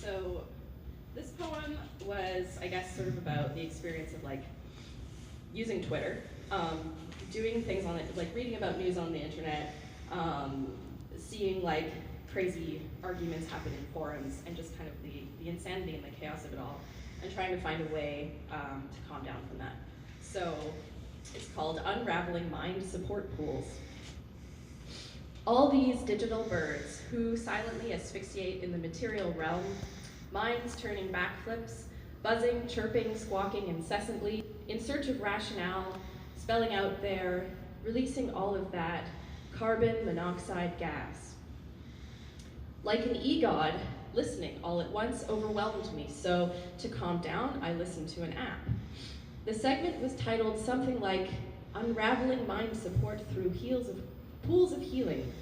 So this poem was, I guess, sort of about the experience of like using Twitter, doing things on it, like reading about news on the internet, seeing like crazy arguments happen in forums, and just kind of the insanity and the chaos of it all, and trying to find a way to calm down from that. So it's called Unraveling Mind Support Pools. All these digital birds who silently asphyxiate in the material realm, minds turning backflips, buzzing, chirping, squawking incessantly, in search of rationale, spelling out there, releasing all of that carbon monoxide gas. Like an e-god, listening all at once overwhelmed me, so to calm down, I listened to an app. The segment was titled something like Unraveling Mind Support Through Pools of Healing.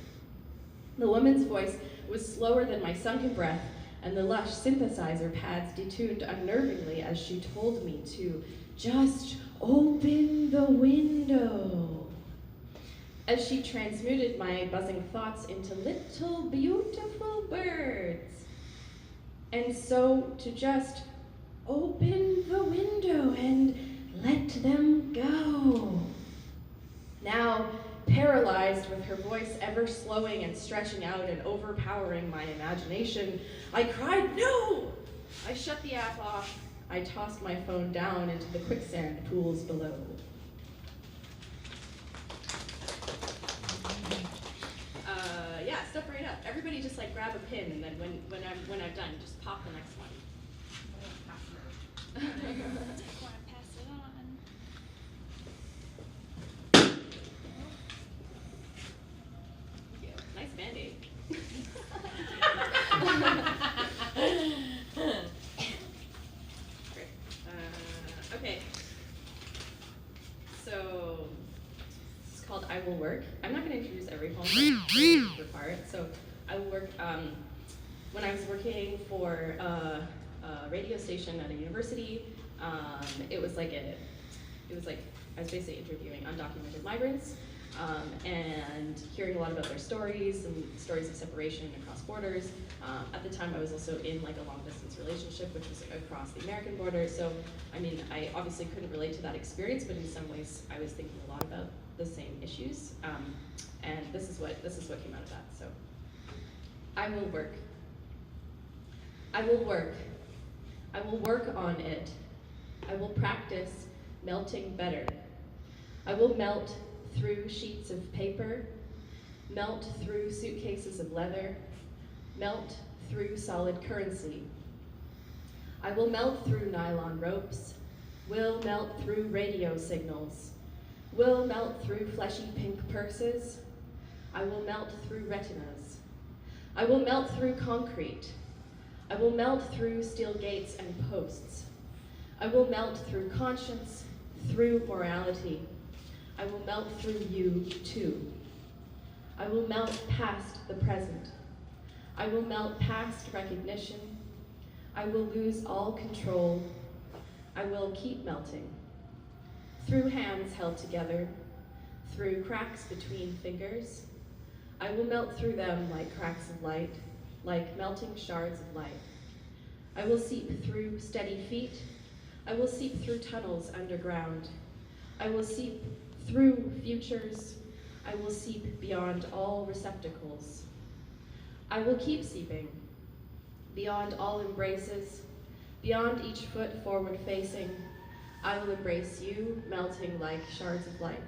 The woman's voice was slower than my sunken breath, and the lush synthesizer pads detuned unnervingly as she told me to just open the window. As she transmuted my buzzing thoughts into little beautiful birds. And so to just open the window and let them go. Now, paralyzed with her voice ever slowing and stretching out and overpowering my imagination, I cried, no! I shut the app off. I tossed my phone down into the quicksand pools below. Yeah, step right up. Everybody just like grab a pin, and then when I'm done, just pop the next one. I want to pass it on. Nice Band-Aid. Great. Okay. So this is called I Will Work. I'm not going to introduce every poem, but I require it. So I will work. When I was working for a radio station at a university, it was like I was basically interviewing undocumented migrants. And hearing a lot about their stories and stories of separation across borders. At the time, I was also in like a long-distance relationship, which was across the American border. So, I mean, I obviously couldn't relate to that experience, but in some ways, I was thinking a lot about the same issues. And this is what came out of that. So, I will work. I will work. I will work on it. I will practice melting better. I will melt through sheets of paper, melt through suitcases of leather, melt through solid currency. I will melt through nylon ropes, will melt through radio signals, will melt through fleshy pink purses. I will melt through retinas. I will melt through concrete. I will melt through steel gates and posts. I will melt through conscience, through morality. I will melt through you, too. I will melt past the present. I will melt past recognition. I will lose all control. I will keep melting. Through hands held together, through cracks between fingers. I will melt through them like cracks of light, like melting shards of light. I will seep through steady feet. I will seep through tunnels underground. I will seep through futures. I will seep beyond all receptacles. I will keep seeping, beyond all embraces, beyond each foot forward facing. I will embrace you, melting like shards of light.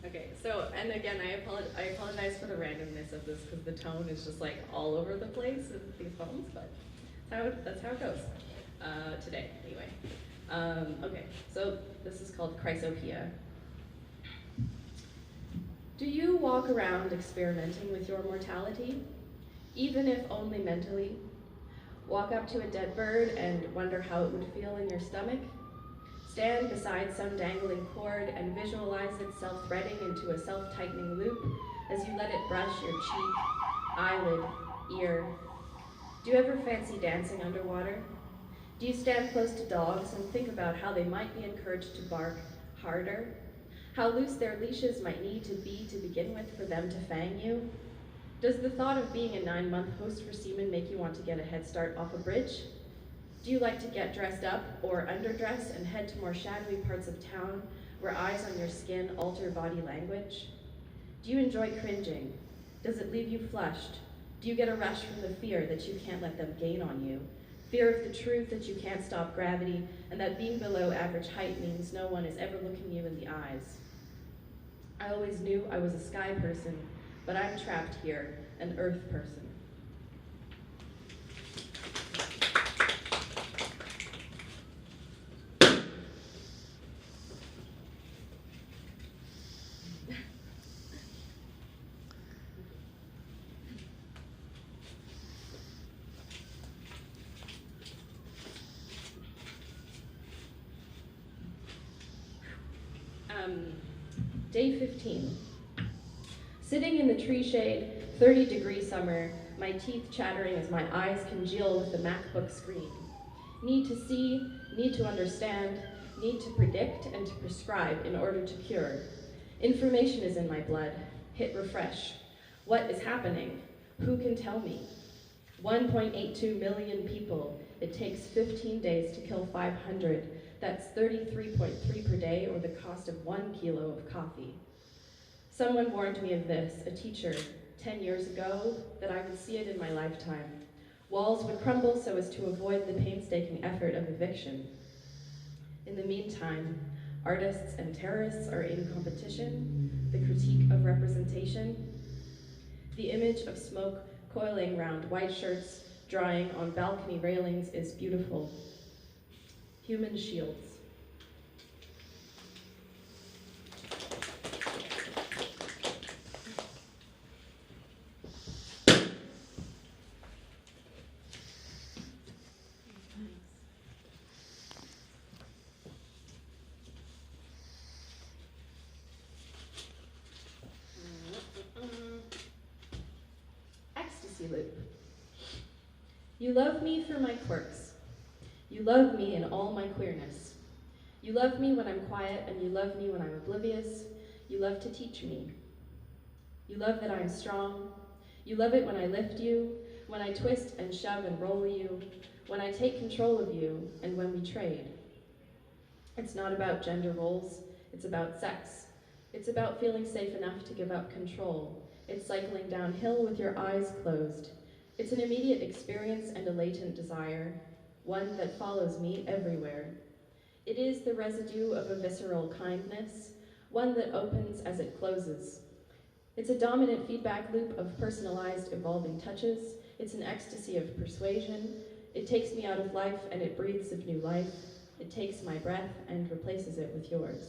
Okay, so, and again, I apologize for the randomness of this because the tone is just like all over the place with these poems, but that's how it goes today, anyway. Okay, so this is called Chrysopia. Do you walk around experimenting with your mortality? even if only mentally. Walk up to a dead bird and wonder how it would feel in your stomach. Stand beside some dangling cord and visualize itself threading into a self-tightening loop as you let it brush your cheek, eyelid, ear. Do you ever fancy dancing underwater? Do you stand close to dogs and think about how they might be encouraged to bark harder? How loose their leashes might need to be to begin with for them to fang you? Does the thought of being a 9-month host for seamen make you want to get a head start off a bridge? Do you like to get dressed up or underdress and head to more shadowy parts of town where eyes on your skin alter body language? Do you enjoy cringing? Does it leave you flushed? Do you get a rush from the fear that you can't let them gain on you? Fear of the truth that you can't stop gravity and that being below average height means no one is ever looking you in the eyes? I always knew I was a sky person, but I'm trapped here, an earth person. Day 15. Sitting in the tree shade, 30-degree summer, my teeth chattering as my eyes congeal with the MacBook screen. Need to see, need to understand, need to predict and to prescribe in order to cure. Information is in my blood. Hit refresh. What is happening? Who can tell me? 1.82 million people. It takes 15 days to kill 500. That's 33.3 per day, or the cost of 1 kilo of coffee. Someone warned me of this, a teacher, 10 years ago, that I would see it in my lifetime. Walls would crumble so as to avoid the painstaking effort of eviction. In the meantime, artists and terrorists are in competition, the critique of representation. The image of smoke coiling round white shirts, drying on balcony railings is beautiful. Human shields. Ecstasy loop. You love me for my quirks. You love me in all my queerness. You love me when I'm quiet, and you love me when I'm oblivious. You love to teach me. You love that I'm strong. You love it when I lift you, when I twist and shove and roll you, when I take control of you, and when we trade. It's not about gender roles, it's about sex. It's about feeling safe enough to give up control. It's cycling downhill with your eyes closed. It's an immediate experience and a latent desire, one that follows me everywhere. It is the residue of a visceral kindness, one that opens as it closes. It's a dominant feedback loop of personalized, evolving touches. It's an ecstasy of persuasion. It takes me out of life and it breathes of new life. It takes my breath and replaces it with yours.